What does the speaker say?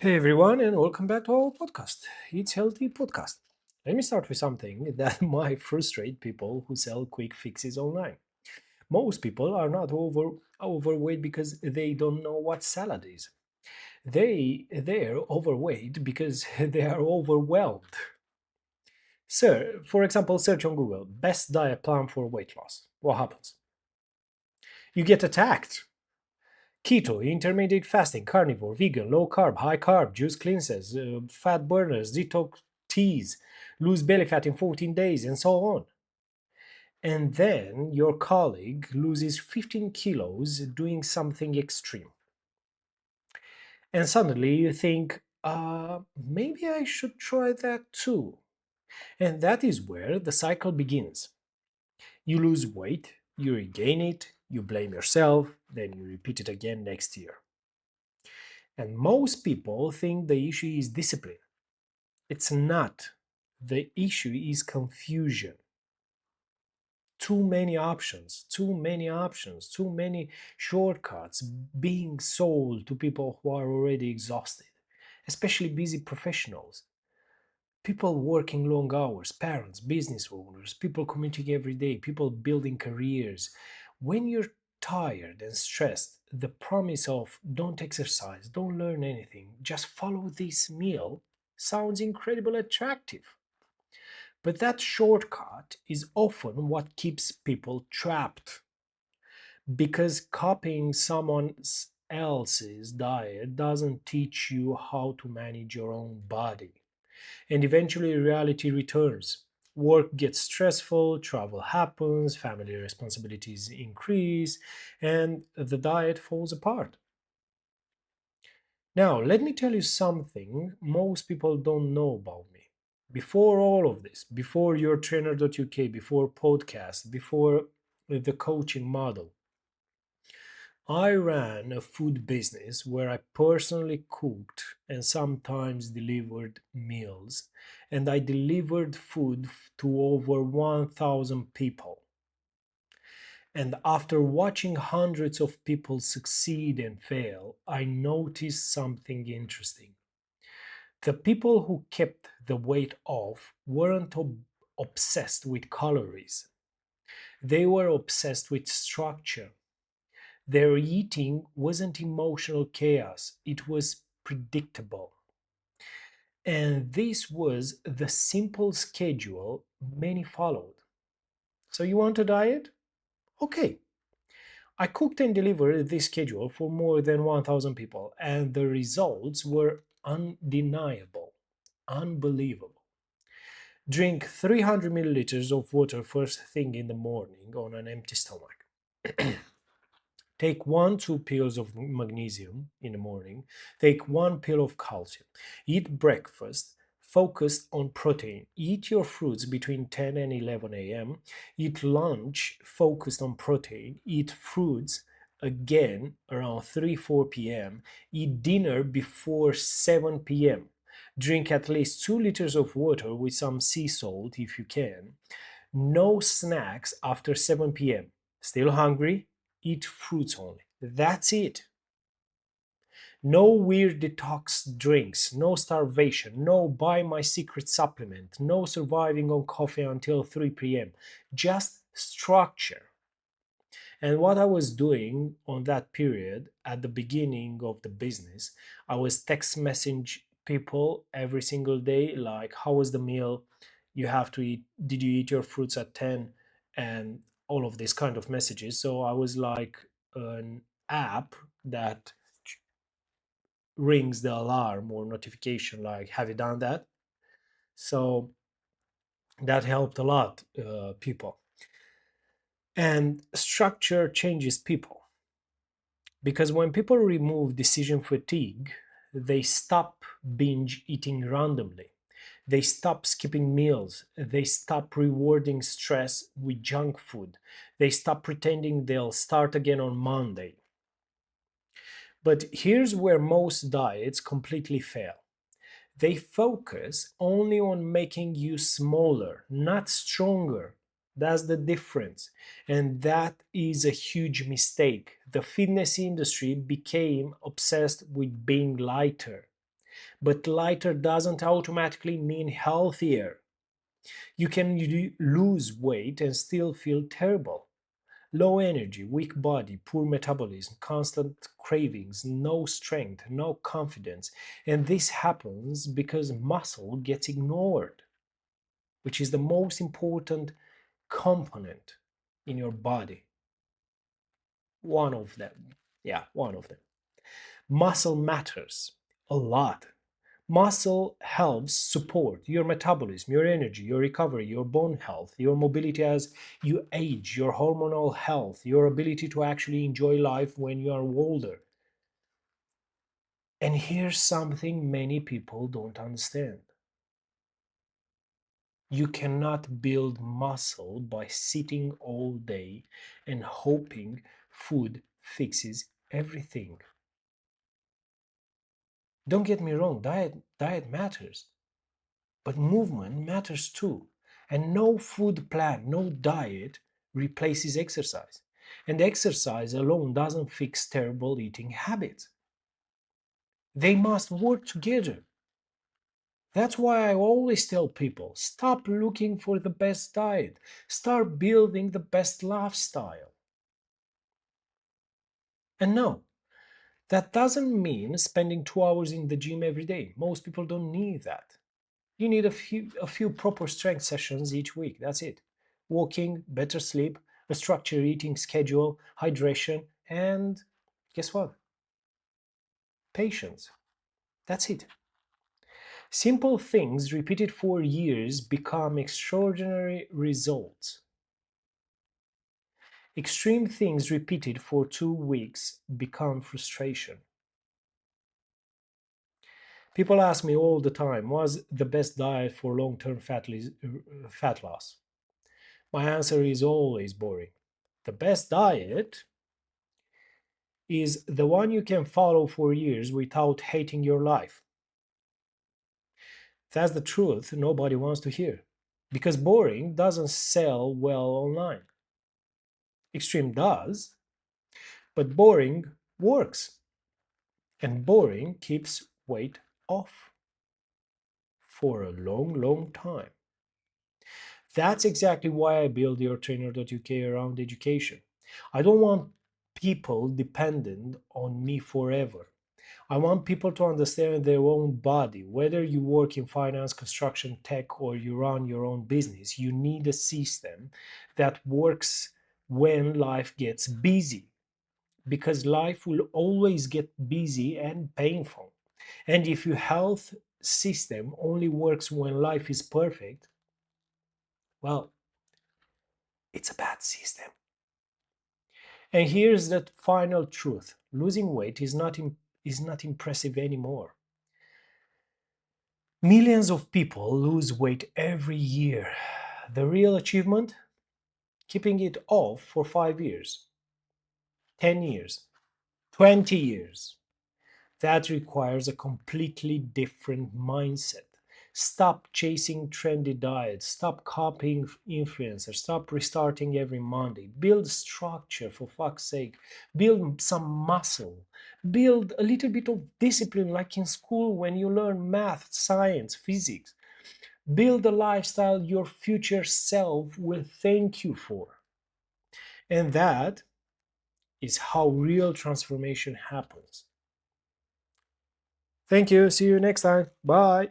Hey everyone, and welcome back to our podcast. It's Healthy Podcast. Let me start with something that might frustrate people who sell quick fixes online. Most people are not overweight because they don't know what salad is. They're overweight because they are overwhelmed. Sir, for example, search on Google best diet plan for weight loss. What happens? You get attacked. Keto, intermittent fasting, carnivore, vegan, low carb, high carb, juice cleanses, fat burners, detox teas, lose belly fat in 14 days, and so on. And then your colleague loses 15 kilos doing something extreme. And suddenly you think, maybe I should try that too. And that is where the cycle begins. You lose weight, you regain it, you blame yourself, then you repeat it again next year. And most people think the issue is discipline. It's not. The issue is confusion. Too many shortcuts being sold to people who are already exhausted, especially busy professionals. People working long hours, parents, business owners, people commuting every day, people building careers. When you're tired and stressed, the promise of don't exercise, don't learn anything, just follow this meal sounds incredibly attractive. But that shortcut is often what keeps people trapped because copying someone else's diet doesn't teach you how to manage your own body. And eventually reality returns. Work gets stressful, travel happens, family responsibilities increase, and the diet falls apart. Now, let me tell you something most people don't know about me. Before all of this, before your trainer.uk, before podcast, before the coaching model, I ran a food business where I personally cooked and sometimes delivered meals, and I delivered food to over 1,000 people. And after watching hundreds of people succeed and fail, I noticed something interesting. The people who kept the weight off weren't obsessed with calories, they were obsessed with structure. Their eating wasn't emotional chaos, it was predictable. And this was the simple schedule many followed. So, you want a diet? Okay. I cooked and delivered this schedule for more than 1,000 people, and the results were undeniable, unbelievable. Drink 300 milliliters of water first thing in the morning on an empty stomach. Take 1, 2 pills of magnesium in the morning. Take 1 pill of calcium. Eat breakfast focused on protein. Eat your fruits between 10 and 11 a.m. Eat lunch focused on protein. Eat fruits again around 3 4 p.m. Eat dinner before 7 p.m. Drink at least 2 liters of water with some sea salt if you can. No snacks after 7 p.m. Still hungry? Eat fruits only. That's it. No weird detox drinks, no starvation, no buy my secret supplement, no surviving on coffee until 3 p.m. Just structure. And what I was doing on that period at the beginning of the business, I was text message people every single day like, how was the meal? You have to eat, did you eat your fruits at 10? And all of these kind of messages. So I was like an app that rings the alarm or notification like, have you done that? So that helped a lot, people. And structure changes people. Because when people remove decision fatigue, they stop binge eating randomly. They stop skipping meals. They stop rewarding stress with junk food. They stop pretending they'll start again on Monday. But here's where most diets completely fail. They focus only on making you smaller, not stronger. That's the difference. And that is a huge mistake. The fitness industry became obsessed with being lighter. But lighter doesn't automatically mean healthier. You can lose weight and still feel terrible. Low energy, weak body, poor metabolism, constant cravings, no strength, no confidence. And this happens because muscle gets ignored, which is the most important component in your body. One of them. Yeah, one of them. Muscle matters a lot. Muscle helps support your metabolism, your energy, your recovery, your bone health, your mobility as you age, your hormonal health, your ability to actually enjoy life when you are older. And here's something many people don't understand. You cannot build muscle by sitting all day and hoping food fixes everything. Don't get me wrong, diet matters, but movement matters too. And no food plan, no diet replaces exercise. And exercise alone doesn't fix terrible eating habits. They must work together. That's why I always tell people stop looking for the best diet, start building the best lifestyle. And no, that doesn't mean spending 2 hours in the gym every day. Most people don't need that. You need a few proper strength sessions each week. That's it. Walking, better sleep, a structured eating schedule, hydration, and guess what? Patience. That's it. Simple things repeated for years become extraordinary results. Extreme things repeated for 2 weeks become frustration. People ask me all the time, what's the best diet for long-term fat loss? My answer is always boring. The best diet is the one you can follow for years without hating your life. That's the truth nobody wants to hear. Because boring doesn't sell well online. Extreme does, but boring works. And boring keeps weight off for a long, long time. That's exactly why I build yourtrainer.uk around education. I don't want people dependent on me forever. I want people to understand their own body. Whether you work in finance, construction, tech, or you run your own business, you need a system that works when life gets busy. Because life will always get busy and painful. And if your health system only works when life is perfect, well, it's a bad system. And here's the final truth. Losing weight is not impressive anymore. Millions of people lose weight every year. The real achievement? Keeping it off for 5 years, 10 years, 20 years. That requires a completely different mindset. Stop chasing trendy diets. Stop copying influencers. Stop restarting every Monday. Build structure, for fuck's sake. Build some muscle. Build a little bit of discipline, like in school when you learn math, science, physics. Build a lifestyle your future self will thank you for. And that is how real transformation happens. Thank you. See you next time. Bye.